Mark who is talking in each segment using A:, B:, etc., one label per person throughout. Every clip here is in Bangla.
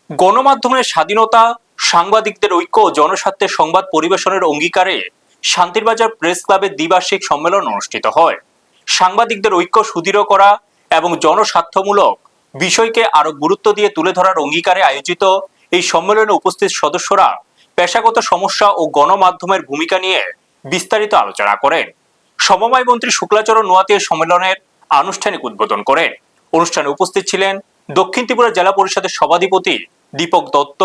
A: গণমাধ্যমের স্বাধীনতা, সাংবাদিকদের ঐক্য ও জনস্বার্থে সংবাদ পরিবেশনের অঙ্গীকারে শান্তিরবাজার প্রেস ক্লাবের দ্বিবার্ষিক সম্মেলন অনুষ্ঠিত হয়। সাংবাদিকদের ঐক্য সুদৃঢ় করা এবং জনস্বার্থমূলক বিষয়কে আরো গুরুত্ব দিয়ে তুলে ধরার অঙ্গীকারে আয়োজিত এই সম্মেলনে উপস্থিত সদস্যরা পেশাগত সমস্যা ও গণমাধ্যমের ভূমিকা নিয়ে বিস্তারিত আলোচনা করেন। সমবায় মন্ত্রী শুক্লাচরণ নোয়াতি সম্মেলনের আনুষ্ঠানিক উদ্বোধন করেন। অনুষ্ঠানে উপস্থিত ছিলেন দক্ষিণ ত্রিপুরা জেলা পরিষদের সভাধিপতি দীপক দত্ত,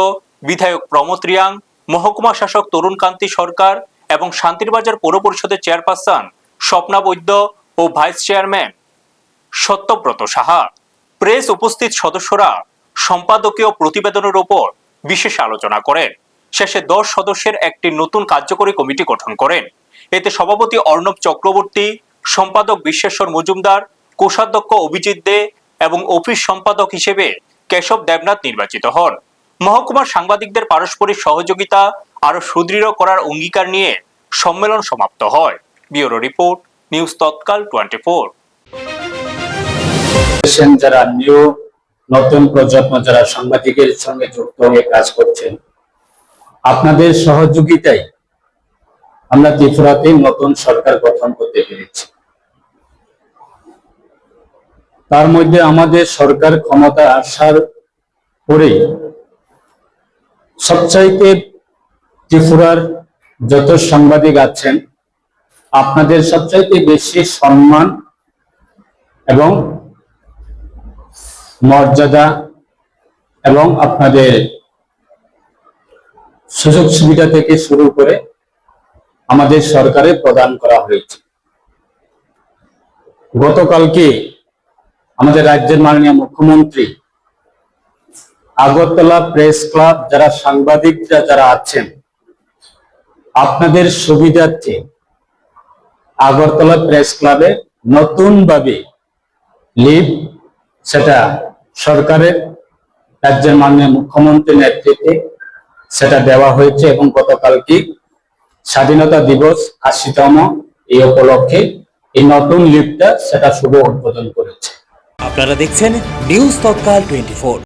A: বিধায়ক প্রমথ রিয়াং, মহকুমা শাসক তরুণ কান্তি সরকার এবং শান্তিরবাজার পৌর পরিষদের চেয়ারপারসন স্বপ্না বৈদ্য ও vice chairman Satyabrata Saha. Press উপস্থিত সদস্যরা সম্পাদকীয় প্রতিবেদনের উপর বিশেষ আলোচনা করেন। শেষে 10 সদস্যের একটি নতুন কার্যকরী কমিটি গঠন করেন। এতে সভাপতি অর্ণব চক্রবর্তী, সম্পাদক বিশ্বেশ্বর মজুমদার, কোষাধ্যক্ষ অভিজিৎ দে এবং অফিস সম্পাদক হিসেবে কেশব দেবনাথ নির্বাচিত হন। মহকুমার সাংবাদিকদের পারস্পরিক সহযোগিতা আরো সুদৃঢ় করার অঙ্গীকার নিয়ে সম্মেলন সমাপ্ত হয়। ব্যুরো রিপোর্ট, নিউজ তৎকাল 24।
B: যারা নতুন প্রজন্ম যারা সাংবাদিকের সঙ্গে যুক্ত হয়ে কাজ করছেন, আপনাদের সহযোগিতায় আমরা ত্রিপুরাতে নতুন সরকার গঠন করতে পেরেছি। তার মধ্যে আমাদের সরকার ক্ষমতা আসার পরে সবচাইতে ত্রিপুরার যত সাংবাদিক আছেন, আপনাদের সবচাইতে বেশি সম্মান এবং মর্যাদা এবং আপনাদের সুযোগ সুবিধা থেকে শুরু করে আমাদের সরকারে প্রদান করা হয়েছে। গতকালকে আমাদের রাজ্যের মাননীয় মুখ্যমন্ত্রী আগরতলা প্রেস ক্লাব যারা সাংবাদিকরা যারা আছেন, আপনাদের সুবিধার্থে আগরতলা প্রেস ক্লাবে নতুন ভাবে লিভ, সেটা সরকারের রাজ্যের মাননীয় মুখ্যমন্ত্রীর নেতৃত্বে সেটা দেওয়া হয়েছে এবং গতকালকে স্বাধীনতা দিবস 80তম এই উপলক্ষে এই নতুন লিভটা সেটা শুভ উদ্বোধন করেছে।
C: আপনারা দেখছেন নিউজ তৎকাল 24।